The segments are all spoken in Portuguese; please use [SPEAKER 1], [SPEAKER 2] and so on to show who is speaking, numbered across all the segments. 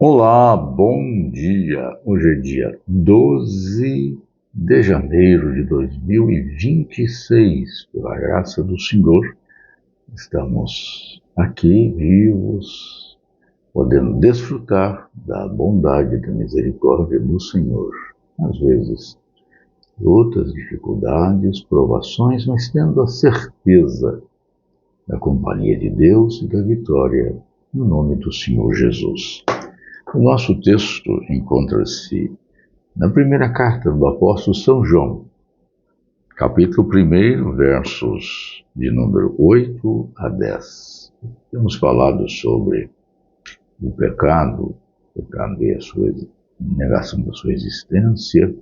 [SPEAKER 1] Olá, bom dia. Hoje é dia 12 de janeiro de 2026. Pela graça do Senhor, estamos aqui vivos, podendo desfrutar da bondade e da misericórdia do Senhor. Às vezes, lutas, dificuldades, provações, mas tendo a certeza da companhia de Deus e da vitória no nome do Senhor Jesus. O nosso texto encontra-se na primeira carta do apóstolo São João, capítulo 1, versos de número 8 a 10. Temos falado sobre o pecado e a sua negação da sua existência,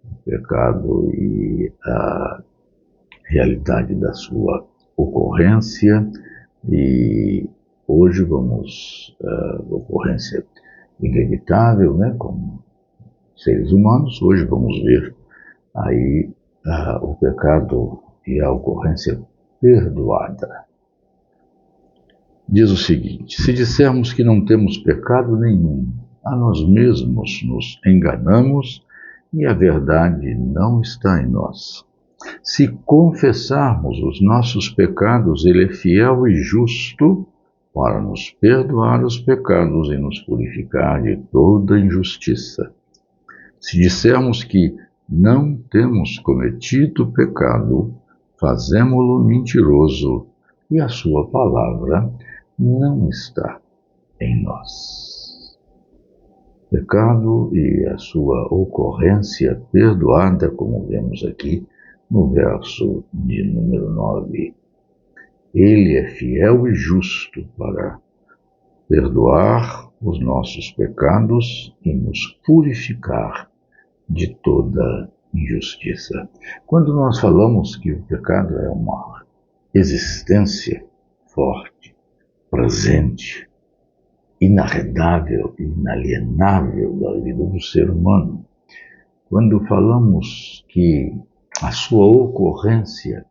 [SPEAKER 1] o pecado e a realidade da sua ocorrência, e hoje vamos ocorrência inevitável, né, como seres humanos. Hoje vamos ver aí o pecado e a ocorrência perdoada. Diz o seguinte: se dissermos que não temos pecado nenhum, a nós mesmos nos enganamos e a verdade não está em nós. Se confessarmos os nossos pecados, Ele é fiel e justo para nos perdoar os pecados e nos purificar de toda injustiça. Se dissermos que não temos cometido pecado, fazemo-lo mentiroso e a sua palavra não está em nós. Pecado e a sua ocorrência perdoada, como vemos aqui no verso de número 9. Ele é fiel e justo para perdoar os nossos pecados e nos purificar de toda injustiça. Quando nós falamos que o pecado é uma existência forte, presente, inarredável, inalienável da vida do ser humano, quando falamos que a sua ocorrência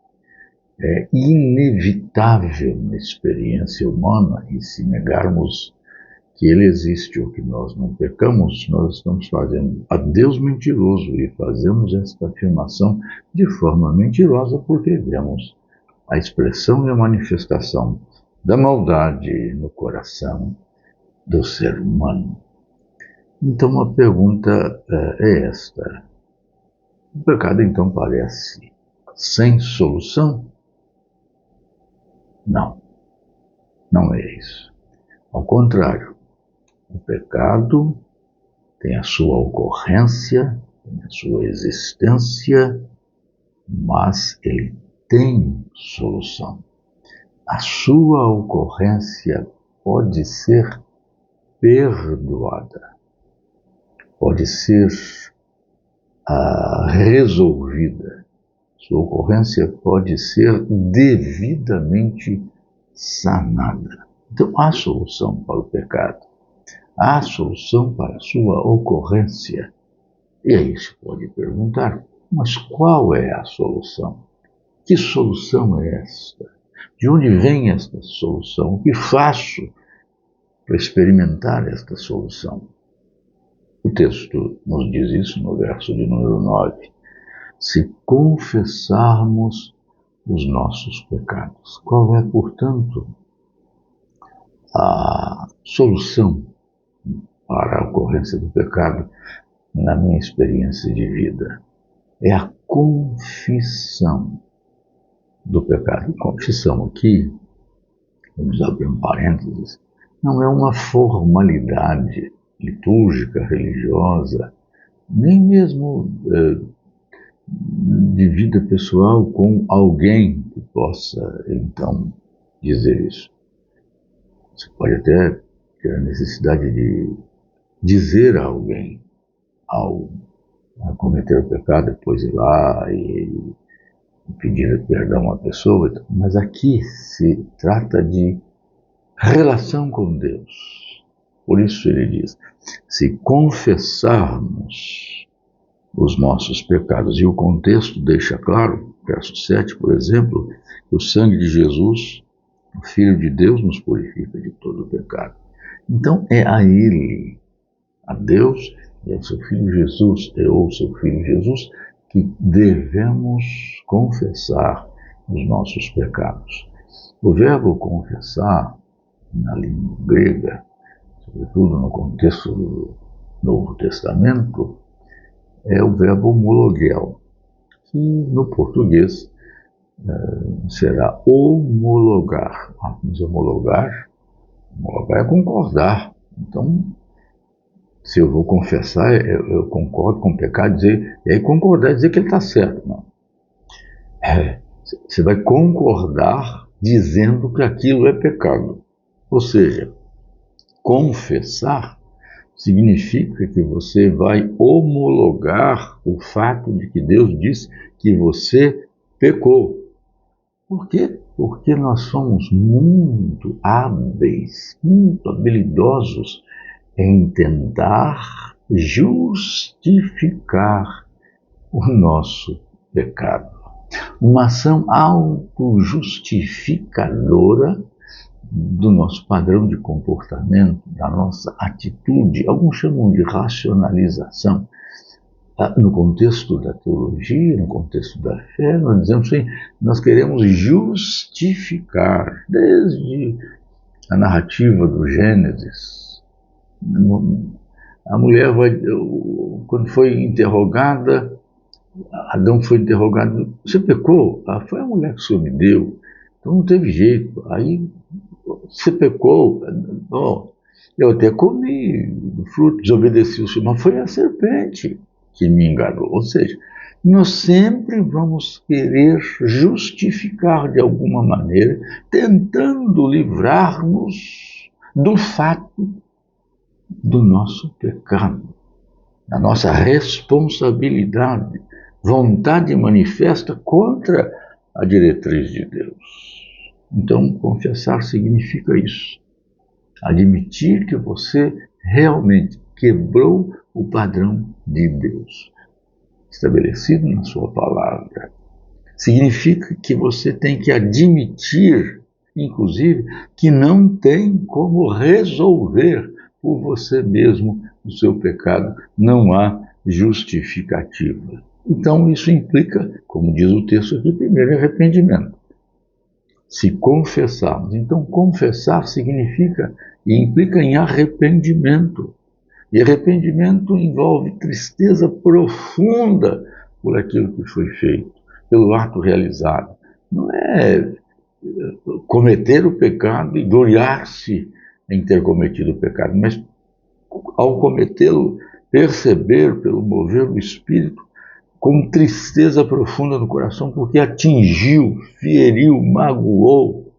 [SPEAKER 1] é inevitável na experiência humana, e se negarmos que Ele existe ou que nós não pecamos, nós estamos fazendo a Deus mentiroso, e fazemos esta afirmação de forma mentirosa porque vemos a expressão e a manifestação da maldade no coração do ser humano. Então a pergunta é esta: o pecado então parece sem solução? Não, não é isso. Ao contrário, o pecado tem a sua ocorrência, tem a sua existência, mas ele tem solução. A sua ocorrência pode ser perdoada, pode ser resolvida. Sua ocorrência pode ser devidamente sanada. Então, há solução para o pecado, há solução para a sua ocorrência. E aí se pode perguntar: mas qual é a solução? Que solução é esta? De onde vem esta solução? O que faço para experimentar esta solução? O texto nos diz isso no verso de número 9. Se confessarmos os nossos pecados. Qual é, portanto, a solução para a ocorrência do pecado na minha experiência de vida? É a confissão do pecado. Confissão aqui, vamos abrir um parênteses, não é uma formalidade litúrgica, religiosa, nem mesmo de vida pessoal com alguém que possa, então, dizer isso. Você pode até ter a necessidade de dizer a alguém, ao cometer o pecado, depois ir lá e pedir perdão à pessoa, mas aqui se trata de relação com Deus. Por isso ele diz: se confessarmos os nossos pecados. E o contexto deixa claro, verso 7, por exemplo, que o sangue de Jesus, o Filho de Deus, nos purifica de todo o pecado. Então é a Ele a Deus e ao seu Filho Jesus, ou seu Filho Jesus, que devemos confessar os nossos pecados. O verbo confessar, na língua grega, sobretudo no contexto do Novo Testamento, é o verbo homologel, que no português será homologar. Vamos homologar é concordar. Então, se eu vou confessar, eu concordo com o pecado, e aí concordar é dizer que ele está certo. Não. Você vai concordar dizendo que aquilo é pecado. Ou seja, confessar significa que você vai homologar o fato de que Deus disse que você pecou. Por quê? Porque nós somos muito hábeis, muito habilidosos em tentar justificar o nosso pecado. Uma ação autojustificadora do nosso padrão de comportamento, da nossa atitude. Alguns chamam de racionalização. No contexto da teologia, no contexto da fé, nós dizemos assim, nós queremos justificar, desde a narrativa do Gênesis. A mulher quando foi interrogada, Adão foi interrogado, você pecou? Foi a mulher que o senhor me deu, então não teve jeito. Aí, você pecou? Bom, eu até comi do fruto, desobedeci o senhor, mas foi a serpente que me enganou. Ou seja, nós sempre vamos querer justificar de alguma maneira, tentando livrar-nos do fato do nosso pecado, da nossa responsabilidade, vontade manifesta contra a diretriz de Deus. Então, confessar significa isso. Admitir que você realmente quebrou o padrão de Deus, estabelecido na sua palavra. Significa que você tem que admitir, inclusive, que não tem como resolver por você mesmo o seu pecado. Não há justificativa. Então, isso implica, como diz o texto aqui, primeiro arrependimento. Se confessarmos. Então, confessar significa e implica em arrependimento. E arrependimento envolve tristeza profunda por aquilo que foi feito, pelo ato realizado. Não é cometer o pecado e gloriar-se em ter cometido o pecado, mas ao cometê-lo, perceber pelo mover do Espírito, com tristeza profunda no coração, porque atingiu, feriu, magoou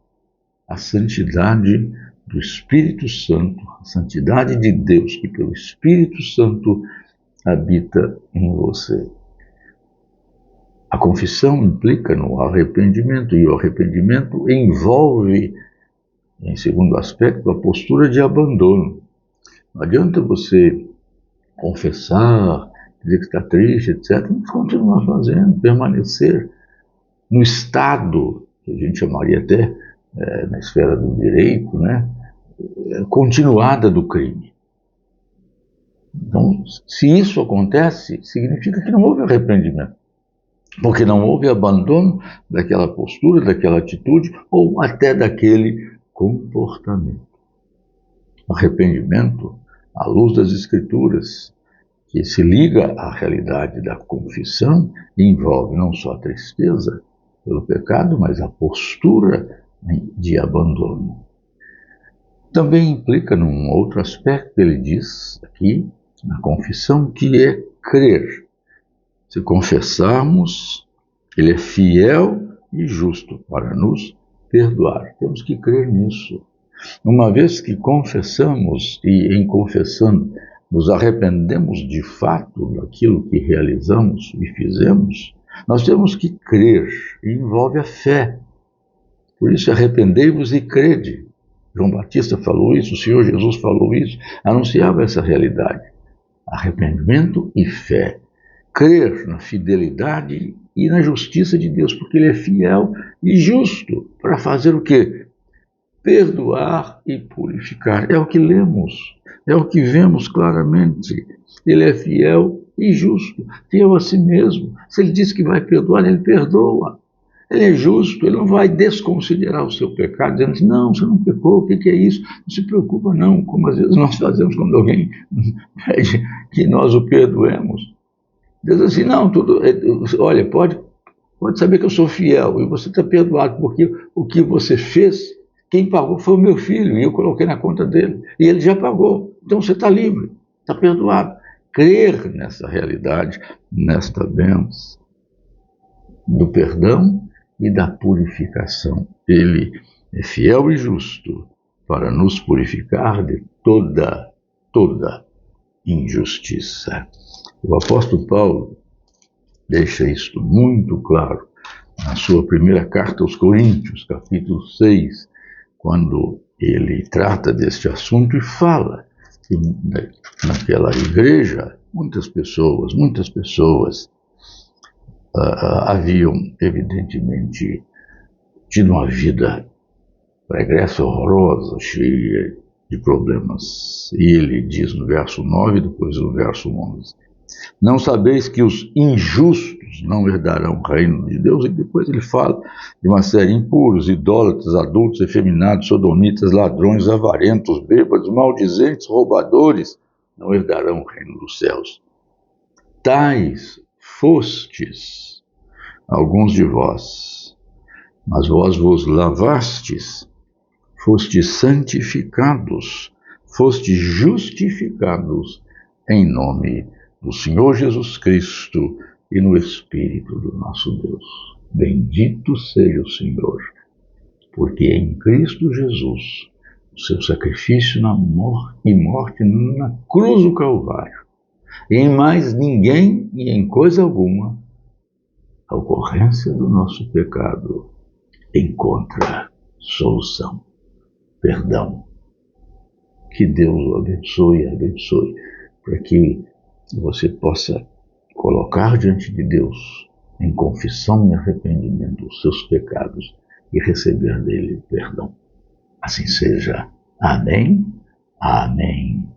[SPEAKER 1] a santidade do Espírito Santo, a santidade de Deus, que pelo Espírito Santo habita em você. A confissão implica no arrependimento, e o arrependimento envolve, em segundo aspecto, a postura de abandono. Não adianta você confessar, dizer que está triste, etc., mas continuar fazendo, permanecer no estado, que a gente chamaria até na esfera do direito, né, continuada do crime. Então, se isso acontece, significa que não houve arrependimento, porque não houve abandono daquela postura, daquela atitude, ou até daquele comportamento. Arrependimento, à luz das Escrituras, que se liga à realidade da confissão, envolve não só a tristeza pelo pecado, mas a postura de abandono. Também implica num outro aspecto, ele diz aqui, na confissão, que é crer. Se confessarmos, ele é fiel e justo para nos perdoar. Temos que crer nisso. Uma vez que confessamos e em confessando nos arrependemos de fato daquilo que realizamos e fizemos, nós temos que crer, e envolve a fé. Por isso, arrependei-vos e crede. João Batista falou isso, o Senhor Jesus falou isso, anunciava essa realidade. Arrependimento e fé. Crer na fidelidade e na justiça de Deus, porque Ele é fiel e justo para fazer o quê? Perdoar e purificar. É o que lemos É o que vemos claramente. Ele é fiel e justo, fiel a si mesmo. Se ele diz que vai perdoar, ele perdoa. Ele é justo, ele não vai desconsiderar o seu pecado, dizendo assim, não, você não pecou, o que é isso? Não se preocupa não, como às vezes nós fazemos quando alguém pede que nós o perdoemos. Diz assim, não, tudo, olha, pode saber que eu sou fiel e você está perdoado, porque o que você fez, quem pagou foi o meu filho, e eu coloquei na conta dele, e ele já pagou, então você está livre, está perdoado. Crer nessa realidade, nesta bênção do perdão e da purificação. Ele é fiel e justo para nos purificar de toda injustiça. O apóstolo Paulo deixa isto muito claro na sua primeira carta aos Coríntios, capítulo 6, quando ele trata deste assunto e fala que naquela igreja muitas pessoas haviam evidentemente tido uma vida pregressa, horrorosa, cheia de problemas. E ele diz no verso 9, depois no verso 11, não sabeis que os injustos não herdarão o reino de Deus? E depois ele fala de uma série de impuros, idólatras, adultos, efeminados, sodomitas, ladrões, avarentos, bêbados, maldizentes, roubadores, não herdarão o reino dos céus. Tais fostes alguns de vós, mas vós vos lavastes, fostes santificados, fostes justificados em nome do Senhor Jesus Cristo e no Espírito do nosso Deus. Bendito seja o Senhor, porque em Cristo Jesus, o seu sacrifício na morte na cruz do Calvário, e em mais ninguém e em coisa alguma, a ocorrência do nosso pecado encontra solução, perdão. Que Deus o abençoe, para que você possa colocar diante de Deus, em confissão e arrependimento, os seus pecados e receber dele perdão. Assim seja. Amém. Amém.